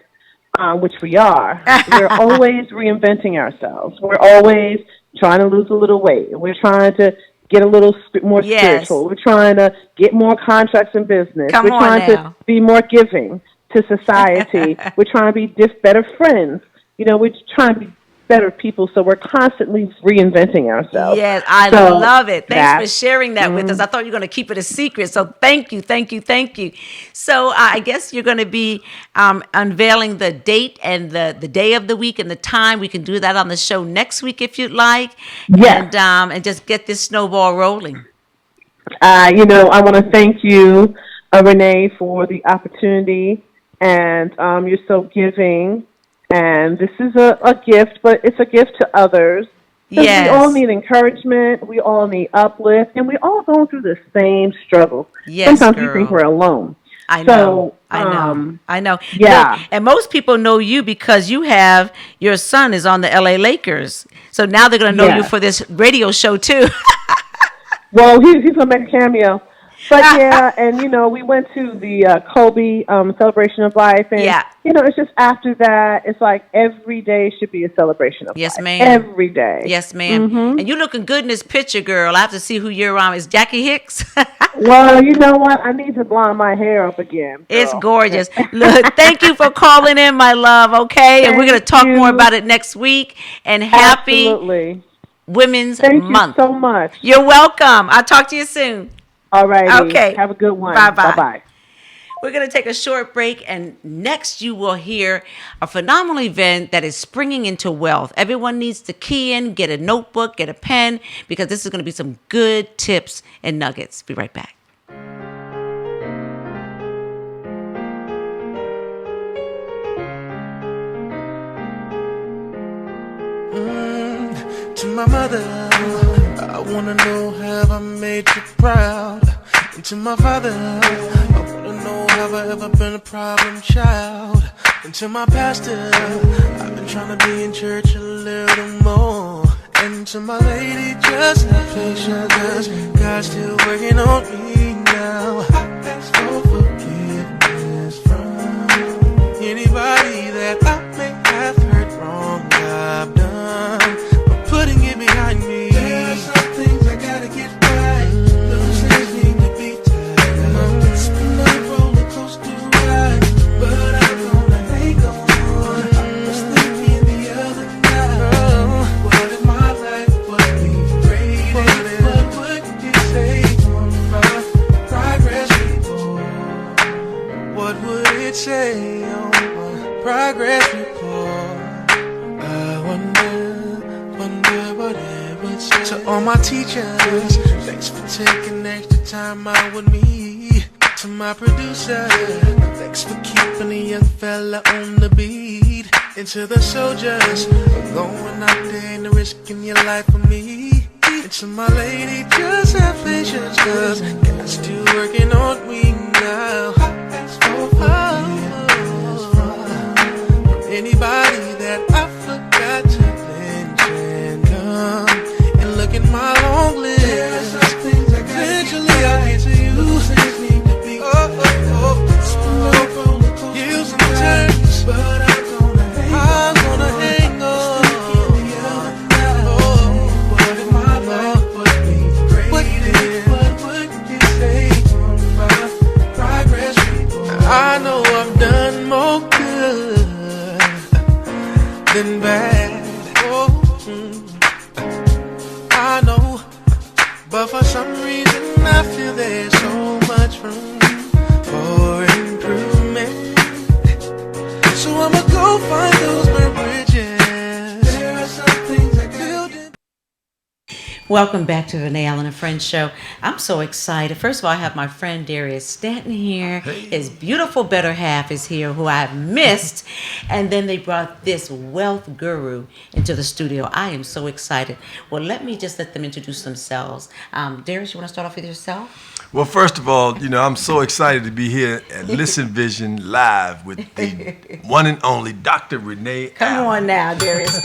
which we are, we're always reinventing ourselves. We're always trying to lose a little weight. We're trying to get a little more Yes. spiritual. We're trying to get more contracts in business. Come We're on trying now. to be more giving to society. We're trying to be better friends. We're trying to be better people, so we're constantly reinventing ourselves. Yes, I So love it. Thanks for that- sharing that with us. I thought you were going to keep it a secret. So thank you, thank you, thank you. So I guess you're going to be unveiling the date and the day of the week and the time. We can do that on the show next week if you'd like. Yes. And just get this snowball rolling. I want to thank you, Renee, for the opportunity, and you're so giving. And this is a gift, but it's a gift to others. 'Cause Yes. We all need encouragement. We all need uplift. And we all go through the same struggle. Yes, Sometimes we girl. think we're alone. I know. I know. yeah. And most people know you because your son is on the LA Lakers. So now they're going to know you Yes. for this radio show too. Well, he's going to make a cameo. But yeah, and we went to the Kobe celebration of life, and Yeah. it's just after that, it's like every day should be a celebration of Yes, life. ma'am. Every day. Yes, ma'am. And you looking good in this picture, girl. I have to see who you're on. Is Jackie Hicks? Well, you know what? I need to blonde my hair up again. Girl. It's gorgeous. Look, thank you for calling in, my love. Okay, and we're gonna Thank talk more you. about it next week. And happy Absolutely. Women's Thank Month. you so much. You're welcome. I'll talk to you soon. All right. Okay. Have a good one. Bye-bye. Bye-bye. We're going to take a short break, and next you will hear a phenomenal event that is springing into wealth. Everyone needs to key in, get a notebook, get a pen, because this is going to be some good tips and nuggets. Be right back. To my mother, I wanna know, have I made you proud? And to my father, I wanna know, have I ever been a problem child? And to my pastor, I've been trying to be in church a little more. And to my lady, just have patience, 'cause God's still working on me now. I ask for forgiveness from anybody that I may have hurt wrong, I've done, but putting it behind me. There are some things I gotta get right. Those things need to be tied. It's been a roller coaster ride, but I'm gonna hang on. I was thinking the other night, what if my life would be great? What would you say on my progress report? What would it say on my progress report? I wonder what it would say. To all my teachers, thanks for taking extra time out with me. To my producer, thanks for keeping a young fella on the beat. And to the soldiers, for going out there and risking your life for me. And to my lady, just have patience, 'cause God's still working on me now. From anybody that I forgot to mention, come and look at my long list. Eventually I'll get to you. Years and turns, but I'm gonna hang on. What if my life would be great? What would you say on my progress report? I know I've done more good than bad. Oh, I know, but for some reason I feel there's so much room for improvement. So I'ma go find those burnt bridges. There are some things I build in. Welcome back to the Renee Allen and Friends show. I'm so excited. First of all, I have my friend Darius Stanton here. His beautiful better half is here, who I've missed. And then they brought this wealth guru into the studio. I am so excited. Well, let them introduce themselves. Darius, you want to start off with yourself? Well, first of all, I'm so excited to be here at Listen Vision Live with the one and only Dr. Renee Come Allen. on now, Darius.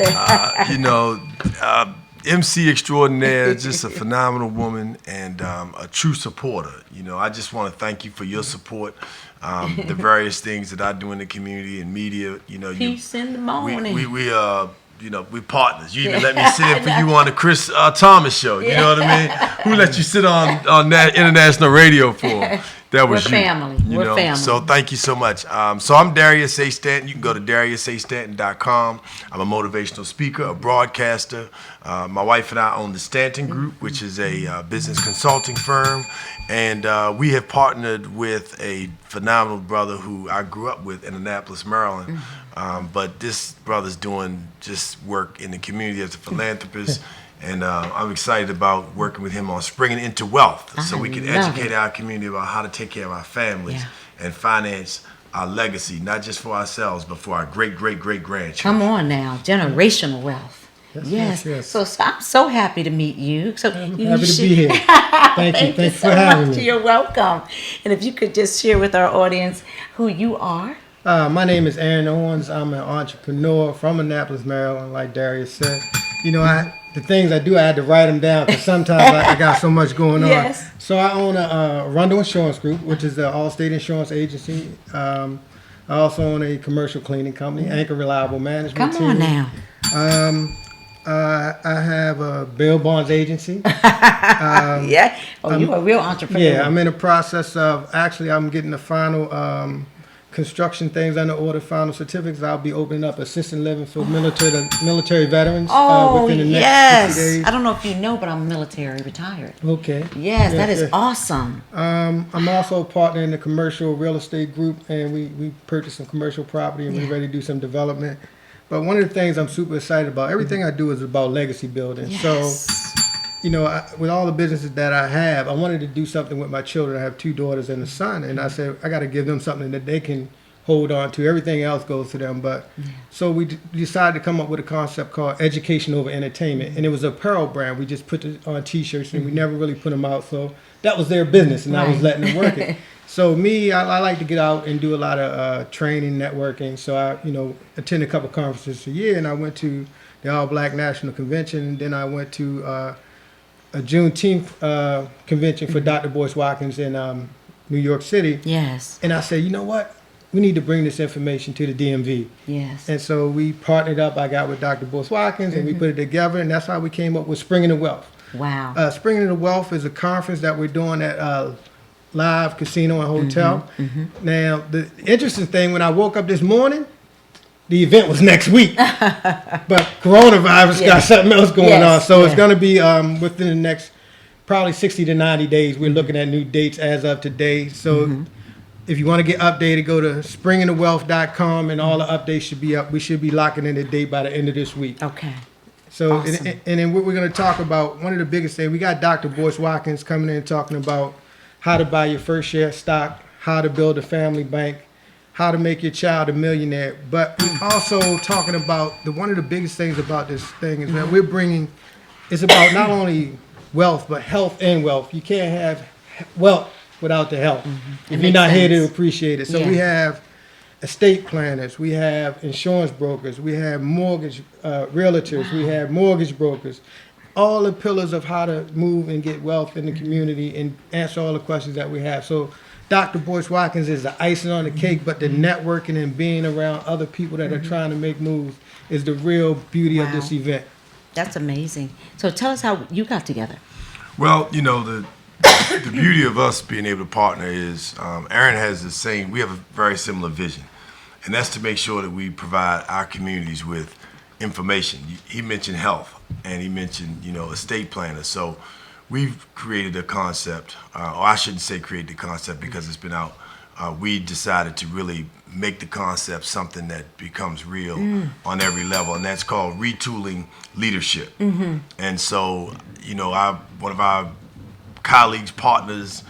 MC extraordinaire, just a phenomenal woman and a true supporter. I just want to thank you for your support, the various things that I do in the community and media. Peace in the morning. We're partners. You even let me sit in for you on the Chris Thomas show. You know what I mean? Who let you sit on that international radio for? That was We're you. family. We're family. So thank you so much. So I'm Darius A. Stanton. You can go to DariusAStanton.com. I'm a motivational speaker, a broadcaster. My wife and I own the Stanton Group, which is a business consulting firm. And we have partnered with a phenomenal brother who I grew up with in Annapolis, Maryland. But this brother's doing just work in the community as a philanthropist. And I'm excited about working with him on springing into wealth so we can educate our community about how to take care of our families and finance our legacy, not just for ourselves, but for our great-great-great-grandchildren. Come on now, generational wealth. Yes. So I'm so happy to meet you. So I'm happy to be here. Thank you. Thanks so for having much. me. You're welcome. And if you could just share with our audience who you are. My name is Aaron Owens. I'm an entrepreneur from Annapolis, Maryland, like Darius said. The things I do, I had to write them down because sometimes I got so much going on. Yes. So I own a Rundle Insurance Group, which is the Allstate Insurance Agency. I also own a commercial cleaning company, Anchor Reliable Management Come on now. I have a bail bonds agency. Yeah. Oh, you're a real entrepreneur. Yeah, I'm in the process of, I'm getting the final construction things under order, final certificates. I'll be opening up assisted living for military veterans within the next 60 days. I don't know if you know, but I'm military retired. Okay. Yes, that is awesome. I'm also a partner in the commercial real estate group, and we purchased some commercial property, and we're ready to do some development. But one of the things I'm super excited about, everything I do is about legacy building. Yes. So, with all the businesses that I have, I wanted to do something with my children. I have 2 daughters and a son, and I said, I got to give them something that they can hold on to. Everything else goes to them. But so we decided to come up with a concept called education over entertainment. And it was an apparel brand. We just put it on T-shirts, and we never really put them out. So that was their business, and I was letting them work it. So me, I like to get out and do a lot of training, networking. So I, attend a couple conferences a year, and I went to the All Black National Convention, and then I went to a Juneteenth convention for Dr. Boyce Watkins in New York City. Yes. And I said, you know what? We need to bring this information to the DMV. Yes. And so we partnered up. I got with Dr. Boyce Watkins, and we put it together, and that's how we came up with Spring into Wealth. Wow. Spring into Wealth is a conference that we're doing at Live Casino and Hotel. Now, the interesting thing, when I woke up this morning, the event was next week. But coronavirus got something else going on. So it's going to be within the next probably 60 to 90 days. We're looking at new dates as of today. So if you want to get updated, go to springintowealth.com, and all the updates should be up. We should be locking in the date by the end of this week. Okay. So, Awesome. and then what we're going to talk about, one of the biggest things, we got Dr. Boyce Watkins coming in talking about how to buy your first share of stock, how to build a family bank, how to make your child a millionaire. But we're also talking about one of the biggest things about this thing is that we're bringing, it's about not only wealth, but health and wealth. You can't have wealth without the health if you're not here to appreciate it. So we have estate planners, we have insurance brokers, we have mortgage realtors, we have mortgage brokers, all the pillars of how to move and get wealth in the community and answer all the questions that we have. So Dr. Boyce Watkins is the icing on the cake, but the networking and being around other people that are trying to make moves is the real beauty of this event. That's amazing. So tell us how you got together. Well, the beauty of us being able to partner is Aaron has we have a very similar vision, and that's to make sure that we provide our communities with information. He mentioned health, and he mentioned, estate planners. So we've created a concept, or I shouldn't say create the concept because it's been out. We decided to really make the concept something that becomes real on every level, and that's called retooling leadership. And so, one of our colleagues, partners,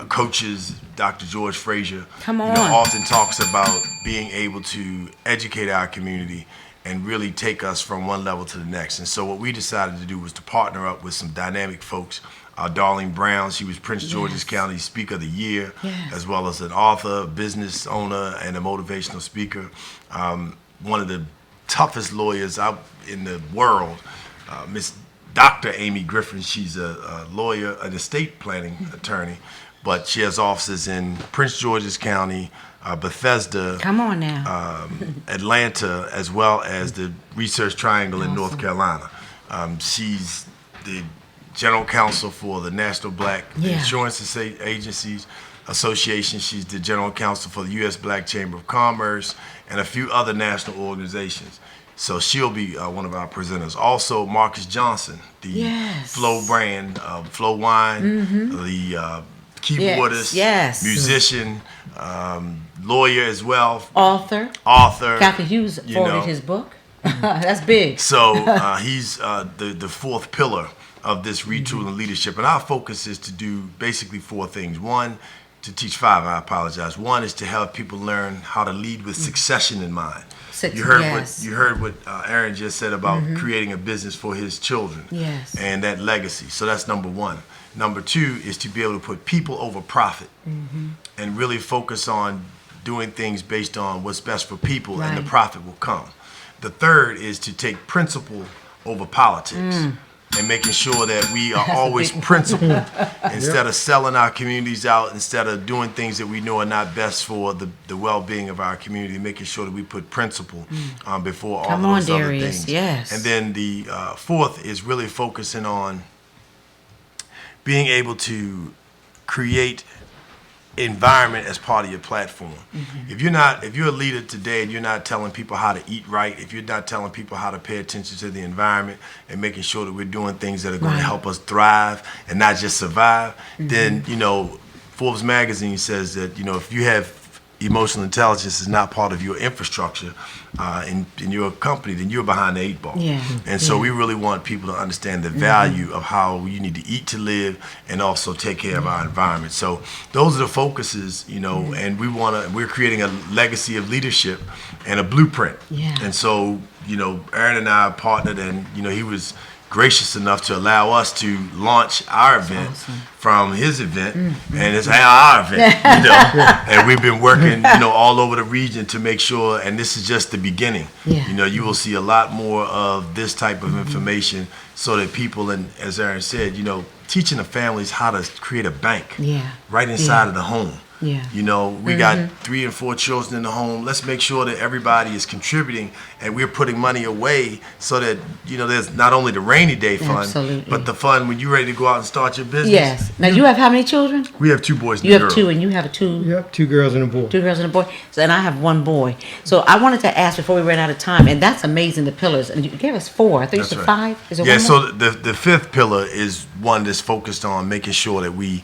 coaches, Dr. George Frazier, often talks about being able to educate our community and really take us from one level to the next. And so what we decided to do was to partner up with some dynamic folks. Darlene Brown, she was Prince George's County Speaker of the Year, as well as an author, business owner, and a motivational speaker. One of the toughest lawyers out in the world, Miss Dr. Amy Griffin. She's a lawyer, an estate planning attorney, but she has offices in Prince George's County, Bethesda, Come on now. Atlanta, as well as the Research Triangle in North Carolina. She's the general counsel for the National Black Insurance Agencies Association. She's the general counsel for the U.S. Black Chamber of Commerce and a few other national organizations. So she'll be one of our presenters. Also, Marcus Johnson, the Flow brand, Flow Wine, the keyboardist, musician, lawyer as well. Author. Kathy Hughes forwarded his book. That's big. So he's the fourth pillar of this retooling leadership. And our focus is to do basically four things. One, to teach five, I apologize. One is to help people learn how to lead with succession in mind. You heard what Aaron just said about creating a business for his children and that legacy. So that's number one. Number two is to be able to put people over profit and really focus on doing things based on what's best for people, and the profit will come. The third is to take principle over politics and making sure that we are always principled instead of selling our communities out, instead of doing things that we know are not best for the well-being of our community, making sure that we put principle before all of those other things. And then the fourth is really focusing on being able to create environment as part of your platform. If you're a leader today and you're not telling people how to eat right, if you're not telling people how to pay attention to the environment and making sure that we're doing things that are going to help us thrive and not just survive, then Forbes magazine says that if you have emotional intelligence is not part of your infrastructure in your company, then you're behind the eight ball. And so we really want people to understand the value of how you need to eat to live and also take care of our environment. So those are the focuses, and we're creating a legacy of leadership and a blueprint. And so, Aaron and I partnered, and he was gracious enough to allow us to launch our event from his event, and it's our event, and we've been working, all over the region to make sure, and this is just the beginning. Yeah. You will see a lot more of this type of information so that people, and as Aaron said, teaching the families how to create a bank right inside of the home. Yeah. We got 3 and 4 children in the home. Let's make sure that everybody is contributing and we're putting money away so that, there's not only the rainy day fund, Absolutely. but the fund when you're ready to go out and start your business. Yes. Now, you have how many children? We have 2 boys and You a have girl. 2, and you have a 2. Yep, 2 girls and a boy. 2 girls and a boy. So, and I have 1 boy. So I wanted to ask before we ran out of time, and that's amazing, the pillars. And you gave us 4. I think you That's said right. 5. Is there Yeah, one so more? the 5th pillar is one that's focused on making sure that we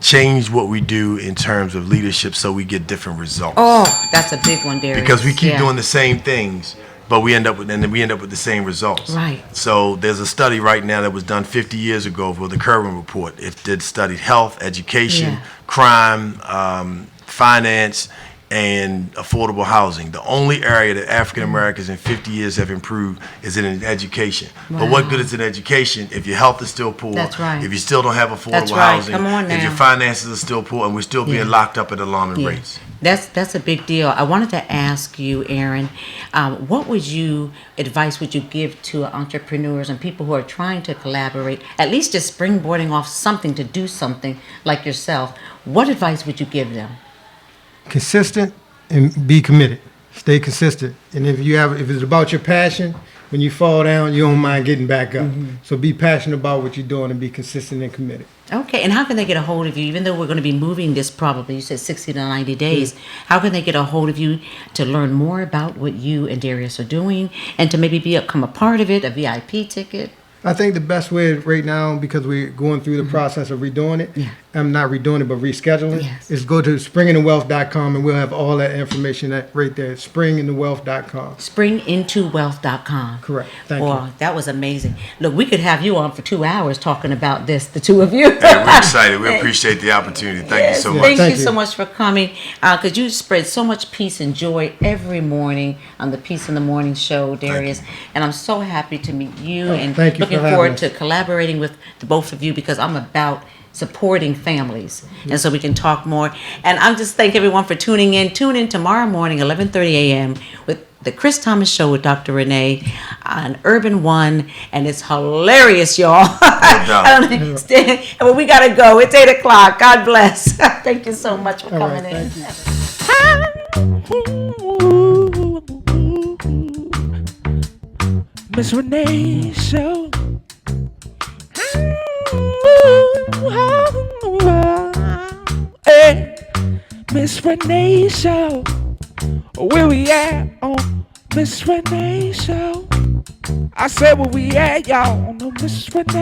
change what we do in terms of leadership so we get different results. Oh, that's a big one, Darius. Because we keep Yeah. doing the same things, but we end up with the same results. Right. So there's a study right now that was done 50 years ago for the Kerwin Report. It did study health, education, crime, finance, and affordable housing. The only area that African Americans in 50 years have improved is in education. But what good is in education if your health is still poor? That's right. If you still don't have affordable That's right. housing? Come on If your now. finances are still poor and we're still being locked up at alarming Yeah. rates? That's a big deal. I wanted to ask you, Aaron, what advice would you give to entrepreneurs and people who are trying to collaborate, at least just springboarding off something to do something like yourself? What advice would you give them? Consistent and be committed. Stay consistent. And if it's about your passion, when you fall down, you don't mind getting back up. So be passionate about what you're doing and be consistent and committed. Okay, and how can they get a hold of you? Even though we're going to be moving this probably, you said 60 to 90 days, how can they get a hold of you to learn more about what you and Darius are doing and to maybe become a part of it, a VIP ticket? I think the best way right now, because we're going through the process of redoing it, I'm not redoing it, but rescheduling, is go to springintowealth.com and we'll have all that information right there. Springintowealth.com. Springintowealth.com. Correct. Thank Well, you. that was amazing. Look, we could have you on for 2 hours talking about this, the 2 of you. Hey, we're excited. We appreciate the opportunity. Thank you so much. Thank Thank you you. so much for coming, because you spread so much peace and joy every morning on the Peace in the Morning show, Darius. And I'm so happy to meet you and thank you looking for having forward us. to collaborating with the both of you because I'm about supporting families. And so we can talk more. And I'm just thank everyone for tuning in. Tune in tomorrow morning, 11:30 a.m. with the Chris Thomas Show with Dr. Renee on Urban One, and it's hilarious, y'all. I don't understand. Well, we gotta go. It's 8 o'clock. God bless. Thank you so much for All coming right, in. thank you. Miss Renee Show. Hey, Miss Renee Show. Where we at on Miss Renee Show? I said where we at, y'all, on the Miss Renee.